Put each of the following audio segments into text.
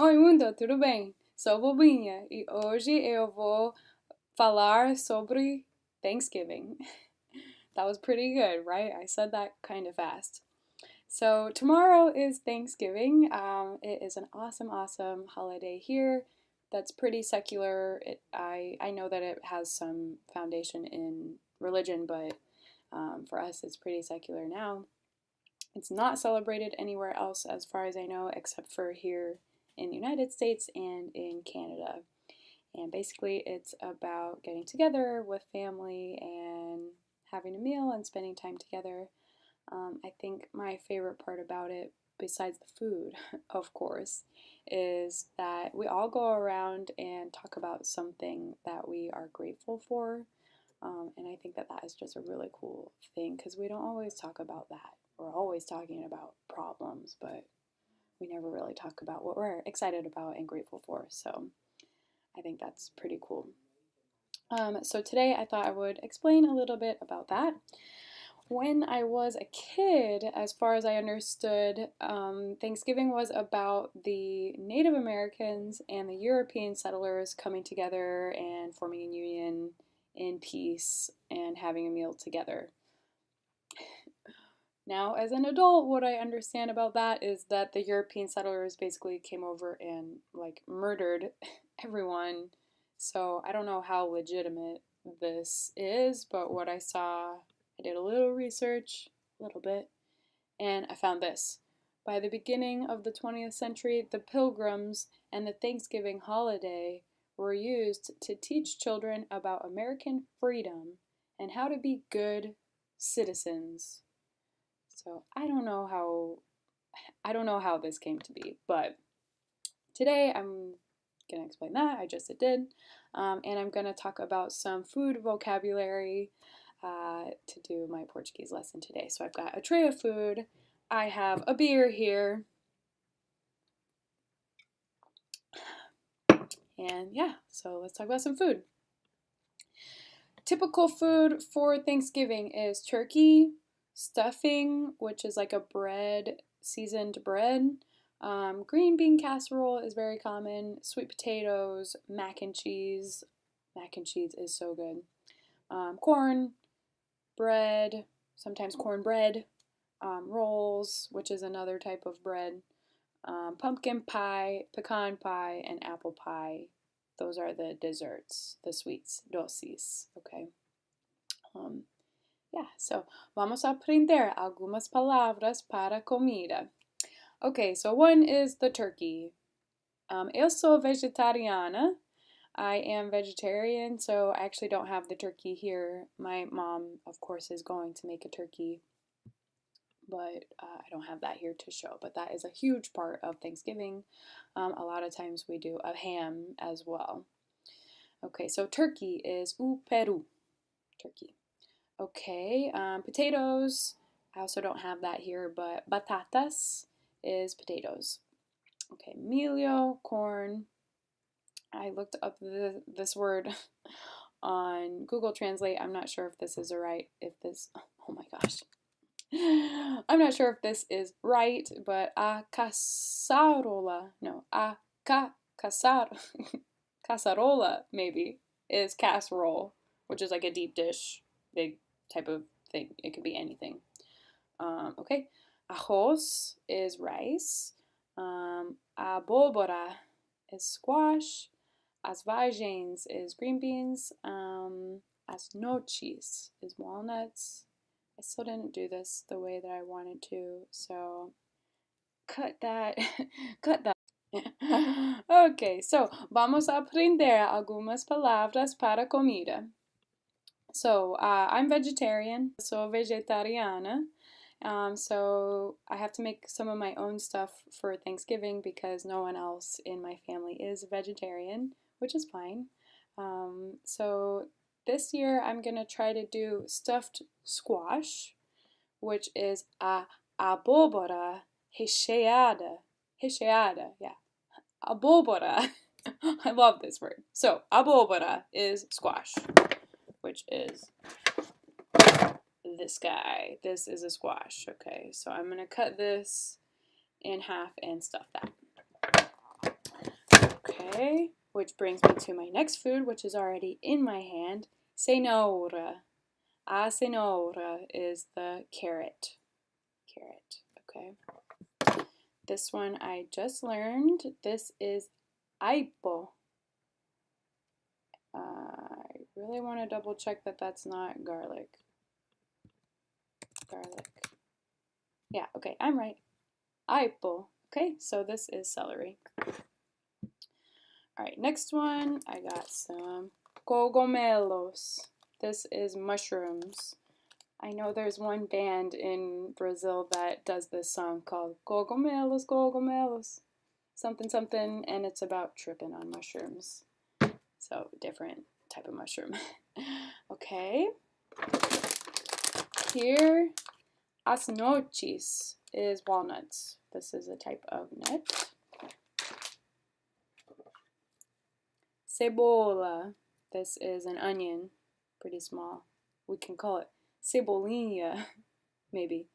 Oi, mundo, tudo bem? Sou Bobinha e hoje eu vou falar sobre Thanksgiving. That was pretty good, right? I said that kind of fast. So, tomorrow is Thanksgiving. It is an awesome holiday here that's pretty secular. I know that it has some foundation in religion, but for us, it's pretty secular now. It's not celebrated anywhere else, as far as I know, except for here in the United States and in Canada. And basically, it's about getting together with family and having a meal and spending time together. I think my favorite part about it, besides the food, of course, is that we all go around and talk about something that we are grateful for. And I think that that is just a really cool thing because we don't always talk about that. We're always talking about problems, but we never really talk about what we're excited about and grateful for. So I think that's pretty cool. So today I thought I would explain a little bit about that. When I was a kid, as far as I understood, Thanksgiving was about the Native Americans and the European settlers coming together and forming a union in peace and having a meal together. Now, as an adult, what I understand about that is that the European settlers basically came over and like murdered everyone. So I don't know how legitimate this is, but what I saw, I did a little research, a little bit, and I found this. By the beginning of the 20th century, the Pilgrims and the Thanksgiving holiday were used to teach children about American freedom and how to be good citizens. So I don't know how this came to be, but today I'm gonna explain that. I just did, and I'm gonna talk about some food vocabulary to do my Portuguese lesson today. So I've got a tray of food. I have a beer here, and yeah. So let's talk about some food. Typical food for Thanksgiving is turkey, stuffing, which is like a bread, seasoned bread. Green bean casserole is very common. Sweet potatoes, mac and cheese. Mac and cheese is so good. Corn, bread, sometimes cornbread. Rolls, which is another type of bread. Pumpkin pie, pecan pie, and apple pie. Those are the desserts, the sweets, doces, okay? Yeah, so vamos a aprender algumas palavras para comida. Okay, so one is the turkey. Eu sou vegetariana. I am vegetarian, so I actually don't have the turkey here. My mom, of course, is going to make a turkey, but I don't have that here to show. But that is a huge part of Thanksgiving. A lot of times we do a ham as well. Okay, so turkey is o peru, turkey. Okay, potatoes. I also don't have that here, but batatas is potatoes. Okay, milho, corn. I looked up this word on Google Translate. I'm not sure if this is oh my gosh. I'm not sure if this is right, but casarola maybe is casserole, which is like a deep dish, big type of thing. It could be anything. Okay, arroz is rice. Abóbora is squash. As vagens is green beans. As noches is walnuts. I still didn't do this the way that I wanted to, so cut that. Cut that. Okay, so vamos a aprender algumas palavras para comida. So I'm vegetarian, so vegetariana. So I have to make some of my own stuff for Thanksgiving because no one else in my family is vegetarian, which is fine. So this year I'm gonna try to do stuffed squash, which is a abóbora recheada. Recheada, yeah. Abóbora. I love this word. So abóbora is squash, which is this guy. This is a squash. Okay, so I'm gonna cut this in half and stuff that. Okay, which brings me to my next food, which is already in my hand. Cenoura. A cenoura is the carrot. Carrot, okay. This one I just learned. This is aipo. I really want to double check that that's not garlic. Garlic. Yeah, okay, I'm right. Aipo. Okay, so this is celery. Alright, next one, I got some cogumelos. This is mushrooms. I know there's one band in Brazil that does this song called Cogumelos, Cogumelos, something something, and it's about tripping on mushrooms. So, different type of mushroom. Okay. Here, as noches is walnuts. This is a type of nut. Cebola. This is an onion, pretty small. We can call it cebolinha, maybe.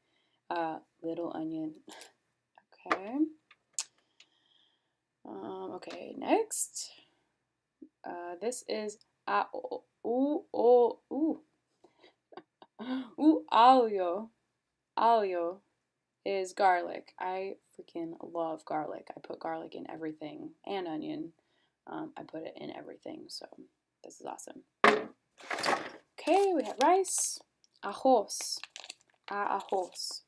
Little onion. Okay. Okay, next. This is alho. Alho is garlic. I freaking love garlic. I put garlic in everything, and onion. I put it in everything, so this is awesome. Okay, we have rice, arroz, arroz.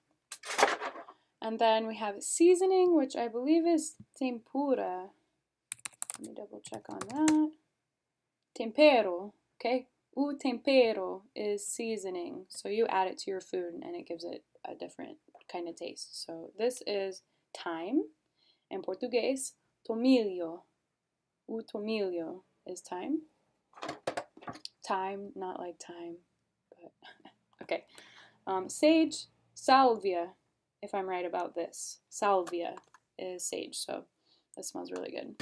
And then we have seasoning, which I believe is tempura. Let me double check on that. Tempero, okay? Tempero is seasoning. So you add it to your food and it gives it a different kind of taste. So this is thyme. In Português, tomilho. Tomilho is thyme. Thyme, not like time, but okay. Sage, salvia, if I'm right about this. Salvia is sage, so this smells really good.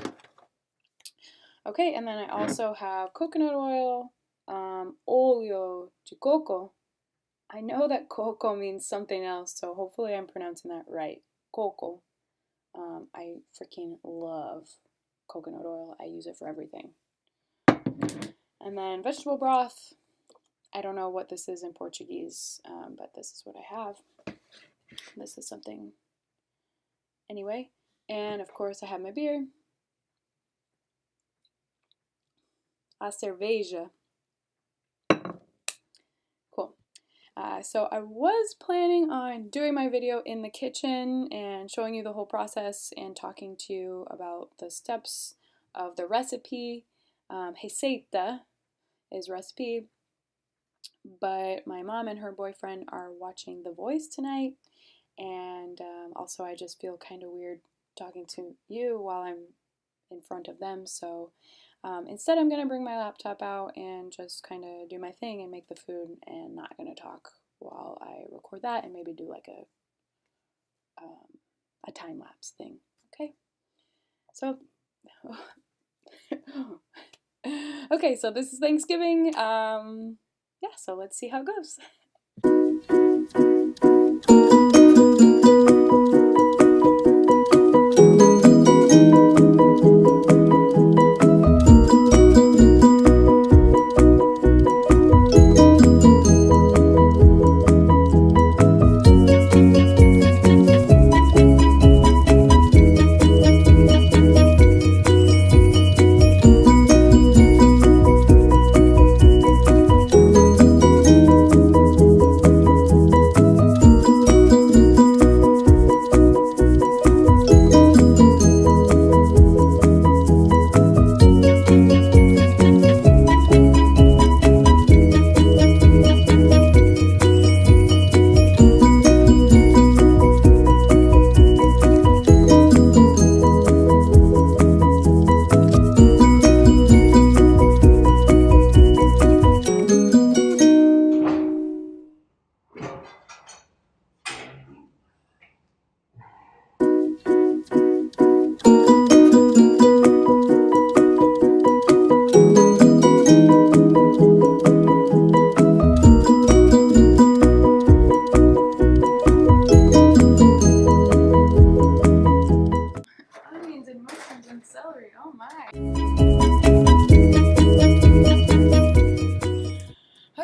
Okay, and then I also have coconut oil, óleo de coco. I know that coco means something else, so hopefully I'm pronouncing that right. Coco. I freaking love coconut oil. I use it for everything. And then vegetable broth. I don't know what this is in Portuguese, but this is what I have. This is something. Anyway, and of course I have my beer. A cerveja. Cool. So I was planning on doing my video in the kitchen and showing you the whole process and talking to you about the steps of the recipe. Receita is recipe, but my mom and her boyfriend are watching The Voice tonight, and also I just feel kind of weird talking to you while I'm in front of them, so instead I'm going to bring my laptop out and just kind of do my thing and make the food, and not going to talk while I record that, and maybe do like a time-lapse thing, okay? So, okay, so this is Thanksgiving. Yeah, so let's see how it goes.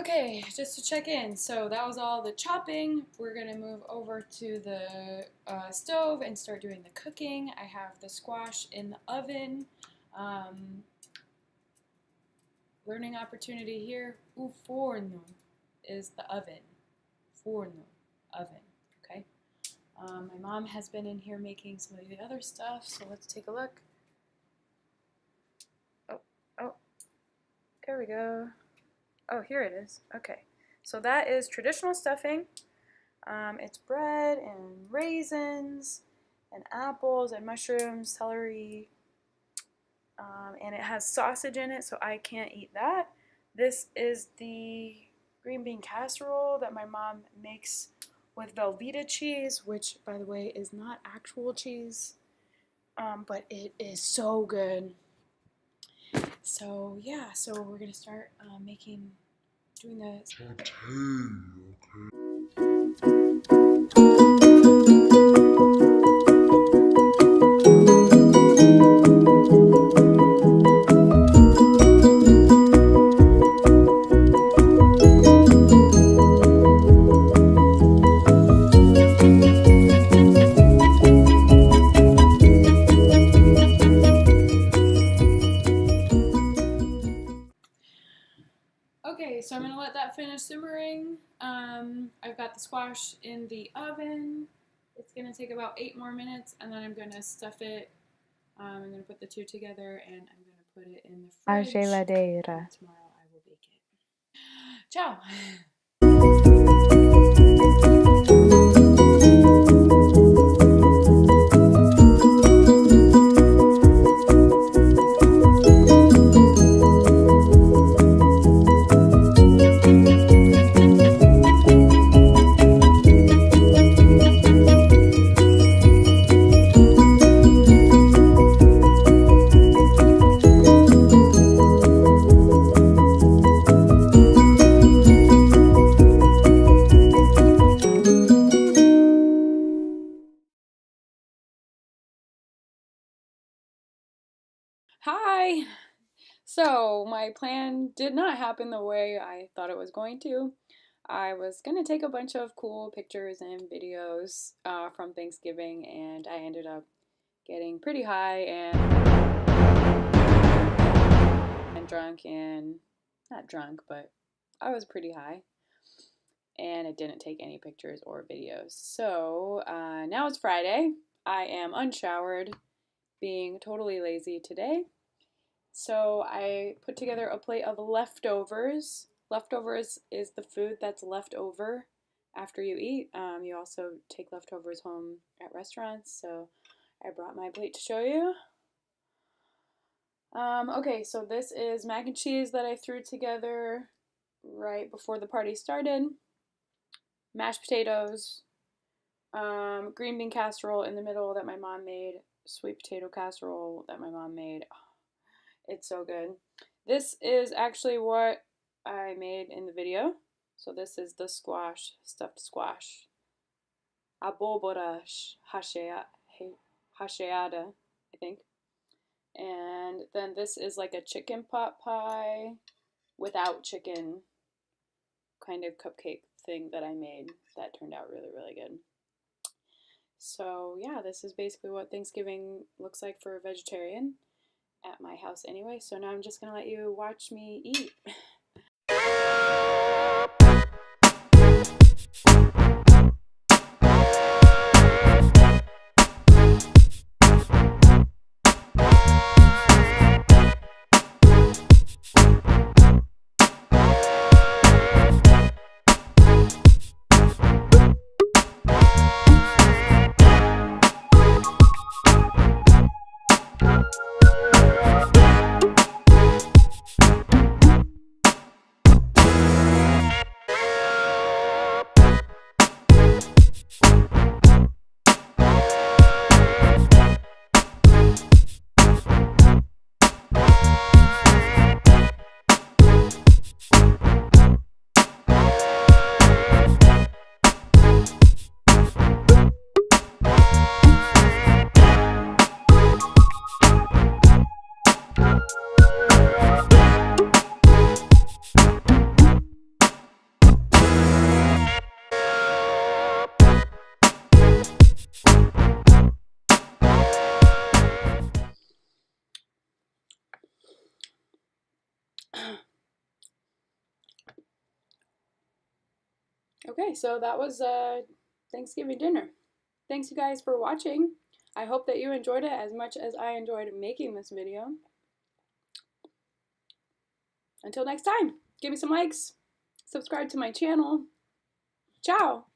Okay, just to check in, so that was all the chopping. We're gonna move over to the stove and start doing the cooking. I have the squash in the oven. Learning opportunity here. O forno is the oven. Forno, oven. Okay. My mom has been in here making some of the other stuff, so let's take a look. Oh, there we go. Oh, here it is. Okay. So that is traditional stuffing. It's bread and raisins and apples and mushrooms, celery, and it has sausage in it, so I can't eat that. This is the green bean casserole that my mom makes with Velveeta cheese, which, by the way, is not actual cheese, but it is so good. So yeah, so we're gonna start doing the. Okay, so I'm gonna let that finish simmering. I've got the squash in the oven. It's gonna take about 8 more minutes, and then I'm gonna stuff it. I'm gonna put the two together, and I'm gonna put it in the fridge. Geladeira. Tomorrow I will bake it. Ciao. Hi! So, my plan did not happen the way I thought it was going to. I was going to take a bunch of cool pictures and videos from Thanksgiving, and I ended up getting pretty high and drunk, and not drunk, but I was pretty high, and I didn't take any pictures or videos. So, now it's Friday. I am unshowered, being totally lazy today. So I put together a plate of leftovers. Leftovers is the food that's left over after you eat. You also take leftovers home at restaurants, so I brought my plate to show you. Okay, so this is mac and cheese that I threw together right before the party started. Mashed potatoes, green bean casserole in the middle that my mom made, sweet potato casserole that my mom made. It's so good. This is actually what I made in the video. So this is the squash, stuffed squash. Abobora hasheada, I think. And then this is like a chicken pot pie without chicken kind of cupcake thing that I made that turned out really, really good. So yeah, this is basically what Thanksgiving looks like for a vegetarian at my house anyway. So now I'm just gonna let you watch me eat. Okay, so that was Thanksgiving dinner. Thanks you guys for watching. I hope that you enjoyed it as much as I enjoyed making this video. Until next time, give me some likes, subscribe to my channel. Ciao!